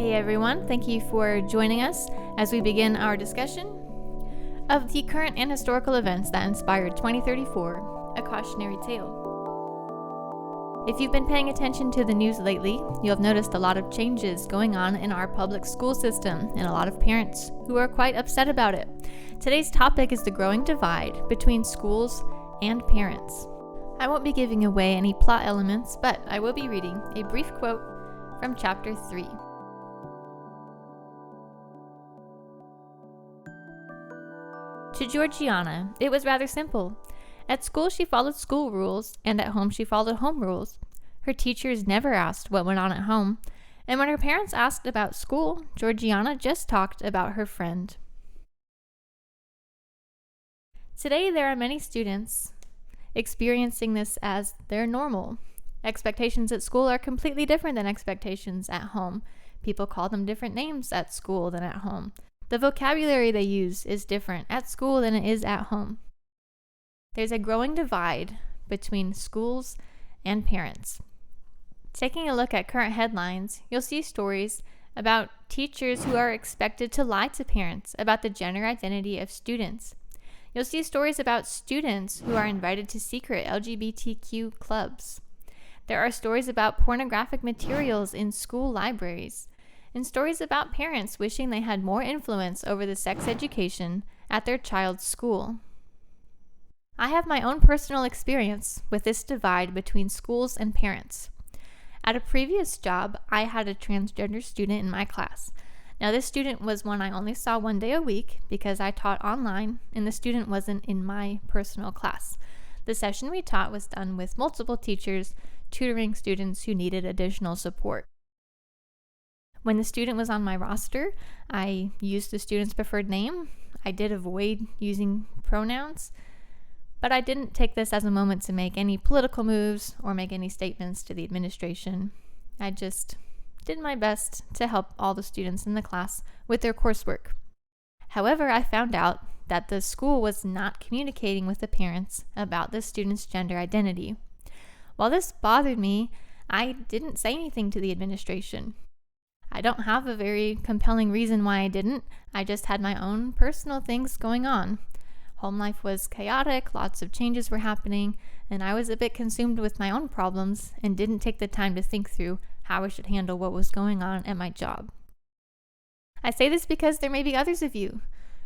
Hey everyone, thank you for joining us as we begin our discussion of the current and historical events that inspired 2034, A Cautionary Tale. If you've been paying attention to the news lately, you'll have noticed a lot of changes going on in our public school system and a lot of parents who are quite upset about it. Today's topic is the growing divide between schools and parents. I won't be giving away any plot elements, but I will be reading a brief quote from Chapter 3. To Georgiana, it was rather simple. At school, she followed school rules, and at home, she followed home rules. Her teachers never asked what went on at home, and when her parents asked about school, Georgiana just talked about her friend. Today, there are many students experiencing this as their normal. Expectations at school are completely different than expectations at home. People call them different names at school than at home. The vocabulary they use is different at school than it is at home. There's a growing divide between schools and parents. Taking a look at current headlines, you'll see stories about teachers who are expected to lie to parents about the gender identity of students. You'll see stories about students who are invited to secret LGBTQ clubs. There are stories about pornographic materials in school libraries, and stories about parents wishing they had more influence over the sex education at their child's school. I have my own personal experience with this divide between schools and parents. At a previous job, I had a transgender student in my class. Now, this student was one I only saw one day a week because I taught online, and the student wasn't in my personal class. The session we taught was done with multiple teachers tutoring students who needed additional support. When the student was on my roster, I used the student's preferred name. I did avoid using pronouns, but I didn't take this as a moment to make any political moves or make any statements to the administration. I just did my best to help all the students in the class with their coursework. However, I found out that the school was not communicating with the parents about the student's gender identity. While this bothered me, I didn't say anything to the administration. I don't have a very compelling reason why I didn't. I just had my own personal things going on. Home life was chaotic, lots of changes were happening, and I was a bit consumed with my own problems and didn't take the time to think through how I should handle what was going on at my job. I say this because there may be others of you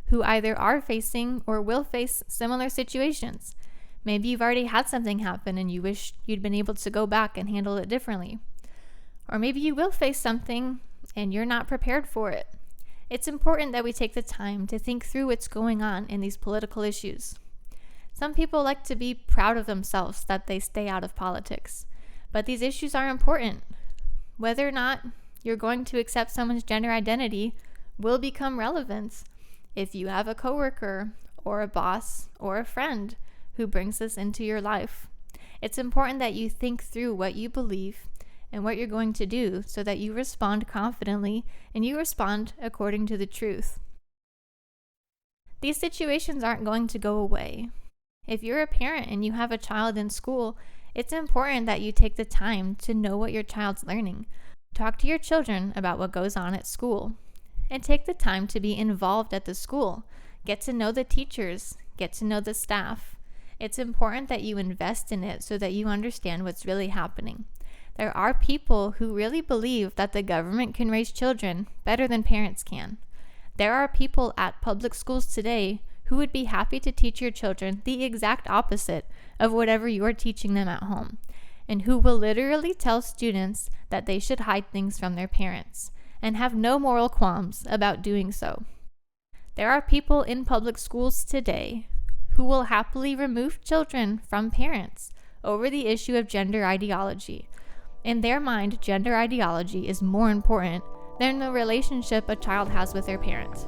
who either are facing or will face similar situations. Maybe you've already had something happen and you wish you'd been able to go back and handle it differently. Or maybe you will face something and you're not prepared for it. It's important that we take the time to think through what's going on in these political issues. Some people like to be proud of themselves that they stay out of politics, but these issues are important. Whether or not you're going to accept someone's gender identity will become relevant if you have a coworker or a boss or a friend who brings this into your life. It's important that you think through what you believe and what you're going to do so that you respond confidently and you respond according to the truth. These situations aren't going to go away. If you're a parent and you have a child in school, it's important that you take the time to know what your child's learning. Talk to your children about what goes on at school, and take the time to be involved at the school. Get to know the teachers, get to know the staff. It's important that you invest in it so that you understand what's really happening. There are people who really believe that the government can raise children better than parents can. There are people at public schools today who would be happy to teach your children the exact opposite of whatever you're teaching them at home, and who will literally tell students that they should hide things from their parents and have no moral qualms about doing so. There are people in public schools today who will happily remove children from parents over the issue of gender ideology. In their mind, gender ideology is more important than the relationship a child has with their parents.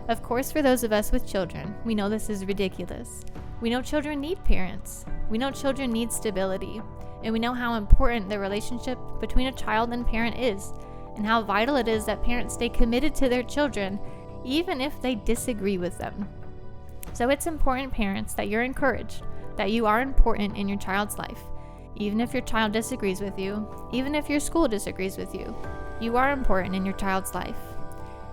Of course, for those of us with children, we know this is ridiculous. We know children need parents. We know children need stability. And we know how important the relationship between a child and parent is, and how vital it is that parents stay committed to their children, even if they disagree with them. So it's important, parents, that you're encouraged, that you are important in your child's life, even if your child disagrees with you, even if your school disagrees with you. You are important in your child's life.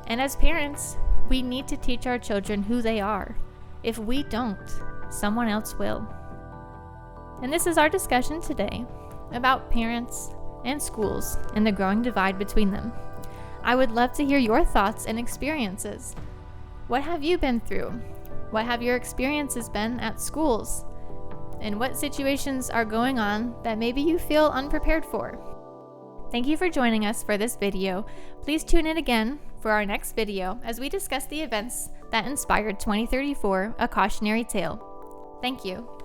And as parents, we need to teach our children who they are. If we don't, someone else will. And this is our discussion today about parents and schools and the growing divide between them. I would love to hear your thoughts and experiences. What have you been through? What have your experiences been at schools? And what situations are going on that maybe you feel unprepared for? Thank you for joining us for this video. Please tune in again for our next video as we discuss the events that inspired 2034, A Cautionary Tale. Thank you.